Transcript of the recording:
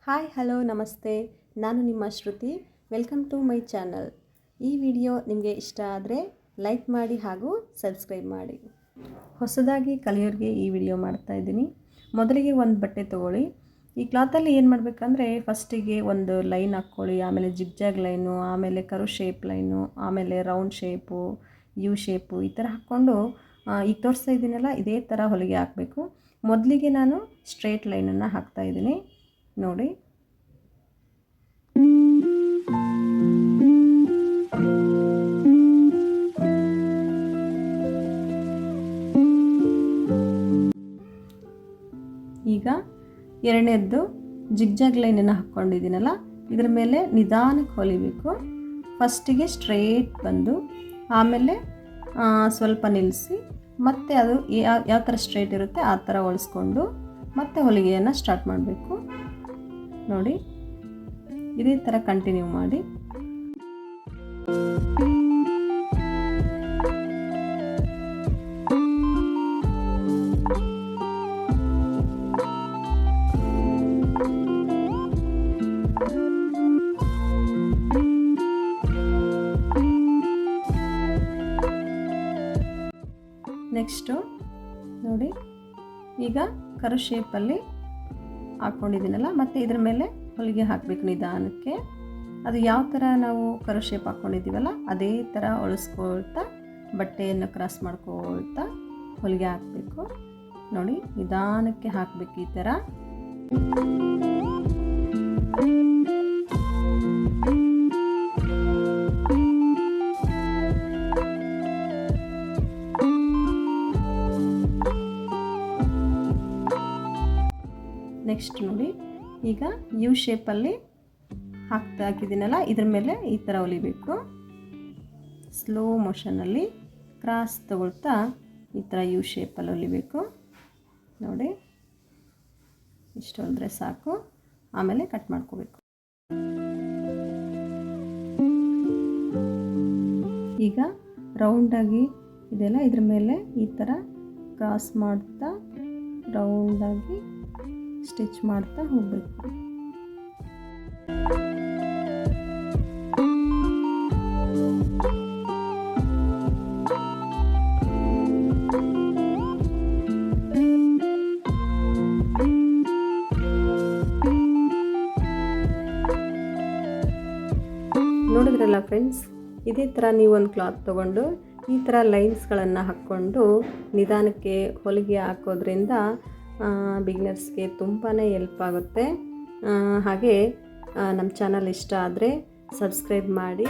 Hi hello ನಮಸ್ತೆ, ನಾನು ನಿಮ್ಮ Shruti. Welcome to my channel. ಈ ವಿಡಿಯೋ ನಿಮಗೆ ಇಷ್ಟ ಆದರೆ ಲೈಕ್ ಮಾಡಿ ಹಾಗೂ ಸಬ್ಸ್ಕ್ರೈಬ್ ಮಾಡಿ. ಹೊಸದಾಗಿ ಕಲಿಯೋರಿಗೆ ಈ ವಿಡಿಯೋ ಮಾಡ್ತಾ ಇದ್ದೀನಿ. ಮೊದಲಿಗೆ ಒಂದು ಬಟ್ಟೆ ತೊಗೊಳ್ಳಿ. ಈ ಕ್ಲಾತಲ್ಲಿ ಏನು ಮಾಡಬೇಕಂದ್ರೆ ಫಸ್ಟಿಗೆ ಒಂದು ಲೈನ್ ಹಾಕ್ಕೊಳ್ಳಿ, ಆಮೇಲೆ ಜಿಗ್ಜಾಗ್ ಲೈನು, ಆಮೇಲೆ ಕರು ಶೇಪ್ ಲೈನು, ಆಮೇಲೆ ರೌಂಡ್ ಶೇಪು, ಯು ಶೇಪು ಈ ಥರ ಹಾಕ್ಕೊಂಡು ಈಗ ತೋರಿಸ್ತಾ ಇದ್ದೀನಲ್ಲ ಇದೇ ಥರ ಹೊಲಿಗೆ ಹಾಕಬೇಕು. ಮೊದಲಿಗೆ ನಾನು ಸ್ಟ್ರೇಟ್ ಲೈನನ್ನು ಹಾಕ್ತಾಯಿದ್ದೀನಿ ನೋಡಿ. ಈಗ ಎರಡನೇದ್ದು ಜಿಗ್ಜಾಗ್ ಲೈನನ್ನು ಹಾಕ್ಕೊಂಡಿದ್ದೀನಲ್ಲ ಇದರ ಮೇಲೆ ನಿಧಾನಕ್ಕೆ ಹೊಲಿಬೇಕು. ಫಸ್ಟಿಗೆ ಸ್ಟ್ರೇಟ್ ಬಂದು ಆಮೇಲೆ ಸ್ವಲ್ಪ ನಿಲ್ಲಿಸಿ ಮತ್ತೆ ಅದು ಯಾವ ಥರ ಸ್ಟ್ರೇಟ್ ಇರುತ್ತೆ ಆ ಥರ ಹೊಲಿಸ್ಕೊಂಡು ಮತ್ತೆ ಹೊಲಿಗೆಯನ್ನು ಸ್ಟಾರ್ಟ್ ಮಾಡಬೇಕು ನೋಡಿ. ಇದೇ ಥರ ಕಂಟಿನ್ಯೂ ಮಾಡಿ. ನೆಕ್ಸ್ಟು ನೋಡಿ, ಈಗ ಕರು ಶೇಪಲ್ಲಿ ಹಾಕ್ಕೊಂಡಿದ್ದೀನಲ್ಲ ಮತ್ತು ಇದ್ರ ಮೇಲೆ ಹೊಲಿಗೆ ಹಾಕಬೇಕು ನಿಧಾನಕ್ಕೆ. ಅದು ಯಾವ ಥರ ನಾವು ಕರು ಶೇಪ್ ಹಾಕ್ಕೊಂಡಿದ್ದೀವಲ್ಲ ಅದೇ ಥರ ಹೊಲಿಸ್ಕೊಳ್ತಾ ಬಟ್ಟೆಯನ್ನು ಕ್ರಾಸ್ ಮಾಡ್ಕೊಳ್ತಾ ಹೊಲಿಗೆ ಹಾಕಬೇಕು ನೋಡಿ. ನಿಧಾನಕ್ಕೆ ಹಾಕಬೇಕು ಈ ಥರ. ನೆಕ್ಸ್ಟ್ ನೋಡಿ, ಈಗ ಯು ಶೇಪಲ್ಲಿ ಹಾಕಿದ್ದೀನಲ್ಲ ಇದ್ರ ಮೇಲೆ ಈ ಥರ ಹೊಲಿಬೇಕು. ಸ್ಲೋ ಮೋಷನಲ್ಲಿ ಕ್ರಾಸ್ ತಗೊಳ್ತಾ ಈ ಥರ ಯು ಶೇಪಲ್ಲಿ ಹೊಲಿಬೇಕು ನೋಡಿ. ಇಷ್ಟು ಹೊಲಿದ್ರೆ ಸಾಕು, ಆಮೇಲೆ ಕಟ್ ಮಾಡ್ಕೋಬೇಕು. ಈಗ ರೌಂಡಾಗಿ ಇದೆಲ್ಲ ಇದ್ರ ಮೇಲೆ ಈ ಥರ ಕ್ರಾಸ್ ಮಾಡ್ತಾ ರೌಂಡಾಗಿ ಸ್ಟಿಚ್ ಮಾಡ್ತಾ ಹೋಗಬೇಕು. ನೋಡಿದ್ರಲ್ಲ ಫ್ರೆಂಡ್ಸ್, ಇದೇ ಥರ ನೀವು ಒಂದು ಕ್ಲಾತ್ ತೊಗೊಂಡು ಈ ಥರ ಲೈನ್ಸ್ಗಳನ್ನು ಹಾಕ್ಕೊಂಡು ನಿಧಾನಕ್ಕೆ ಹೊಲಿಗೆ ಹಾಕೋದ್ರಿಂದ ಬಿಗಿನರ್ಸ್ಗೆ ತುಂಬಾ ಹೆಲ್ಪ್ ಆಗುತ್ತೆ. ಹಾಗೆ ನಮ್ಮ ಚಾನಲ್ ಇಷ್ಟ ಆದರೆ ಸಬ್ಸ್ಕ್ರೈಬ್ ಮಾಡಿ.